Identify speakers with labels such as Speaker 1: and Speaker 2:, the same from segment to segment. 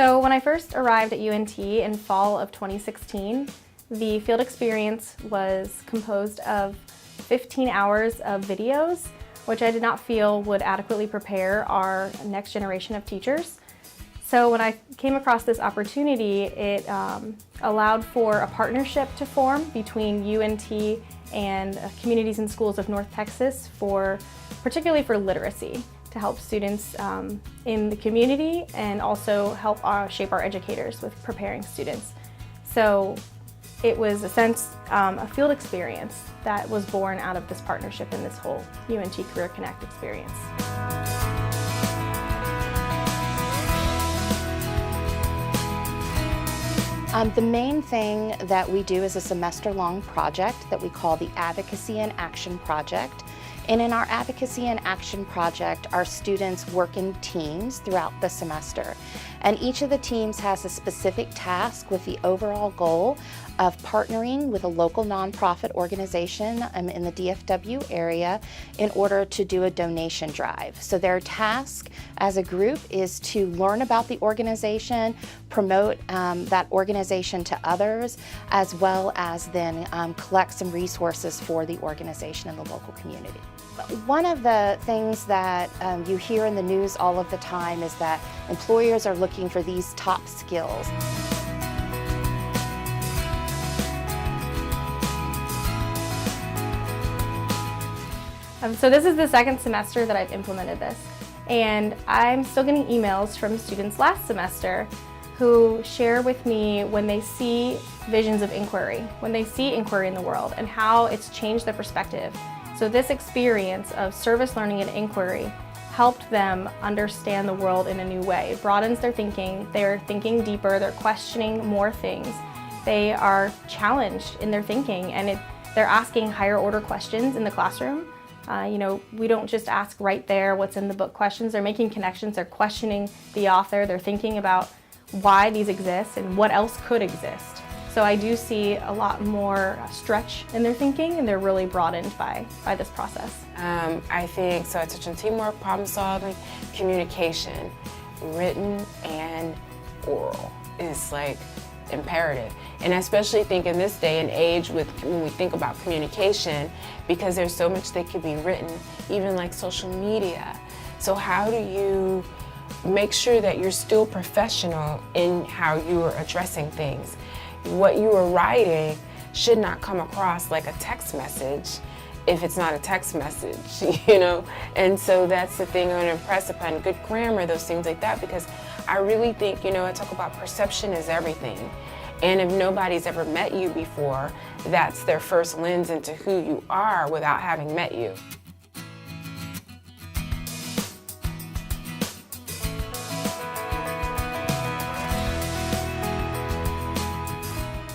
Speaker 1: So when I first arrived at UNT in fall of 2016, the field experience was composed of 15 hours of videos, which I did not feel would adequately prepare our next generation of teachers. So when I came across this opportunity, it allowed for a partnership to form between UNT and communities and schools of North Texas, particularly for literacy, to help students in the community and also help shape our educators with preparing students. So it was a field experience that was born out of this partnership and this whole UNT Career Connect experience.
Speaker 2: The main thing that we do is a semester-long project that we call the Advocacy and Action Project. And in our Advocacy and Action Project, our students work in teams throughout the semester. And each of the teams has a specific task with the overall goal of partnering with a local nonprofit organization in the DFW area in order to do a donation drive. So their task as a group is to learn about the organization, promote that organization to others, as well as then collect some resources for the organization in the local community. One of the things that you hear in the news all of the time is that employers are looking for these top skills.
Speaker 1: So this is the second semester that I've implemented this, and I'm still getting emails from students last semester who share with me when they see visions of inquiry, when they see inquiry in the world and how it's changed their perspective. So this experience of service learning and inquiry helped them understand the world in a new way. It broadens their thinking, they're thinking deeper, they're questioning more things. They are challenged in their thinking, and they're asking higher order questions in the classroom. We don't just ask right there what's in the book questions. They're making connections, they're questioning the author, they're thinking about why these exist and what else could exist. So I do see a lot more stretch in their thinking, and they're really broadened by this process.
Speaker 3: I think so. It's such teamwork, problem solving, communication, written and oral is like imperative. And I especially think in this day and age when we think about communication, because there's so much that could be written, even like social media. So how do you make sure that you're still professional in how you are addressing things? What you are writing should not come across like a text message if it's not a text message, And so that's the thing. I'm going to impress upon good grammar, those things like that, because I really think, I talk about perception is everything. And if nobody's ever met you before, that's their first lens into who you are without having met you.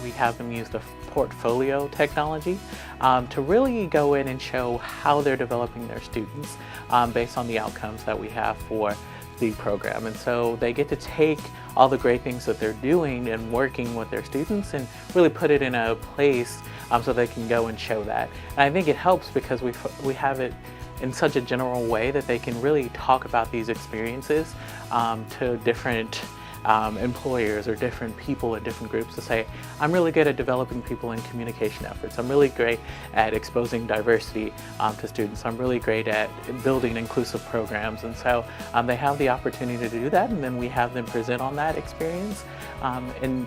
Speaker 4: We have them use the portfolio technology to really go in and show how they're developing their students based on the outcomes that we have for the program. And so they get to take all the great things that they're doing and working with their students and really put it in a place so they can go and show that. And I think it helps because we have it in such a general way that they can really talk about these experiences to different employers or different people in different groups to say, I'm really good at developing people in communication efforts. I'm really great at exposing diversity to students. I'm really great at building inclusive programs. And so they have the opportunity to do that, and then we have them present on that experience. And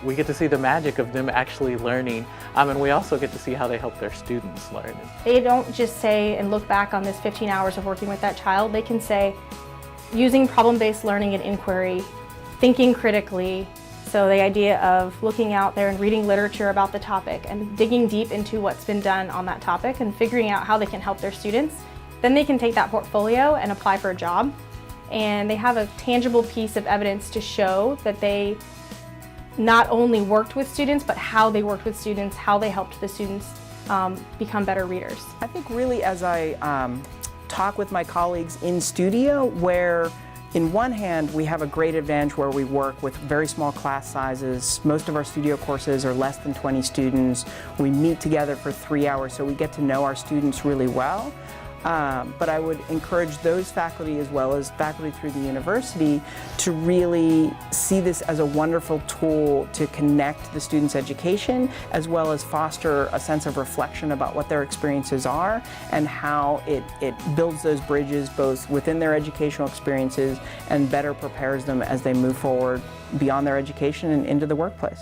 Speaker 4: we get to see the magic of them actually learning, and we also get to see how they help their students learn.
Speaker 1: They don't just say and look back on this 15 hours of working with that child. They can say, using problem-based learning and inquiry, thinking critically, so the idea of looking out there and reading literature about the topic and digging deep into what's been done on that topic and figuring out how they can help their students, then they can take that portfolio and apply for a job. And they have a tangible piece of evidence to show that they not only worked with students, but how they worked with students, how they helped the students become better readers.
Speaker 5: I think really as I talk with my colleagues in studio, where in one hand, we have a great advantage where we work with very small class sizes. Most of our studio courses are less than 20 students. We meet together for 3 hours, so we get to know our students really well. but I would encourage those faculty as well as faculty through the university to really see this as a wonderful tool to connect the students' education as well as foster a sense of reflection about what their experiences are and how it builds those bridges both within their educational experiences and better prepares them as they move forward beyond their education and into the workplace.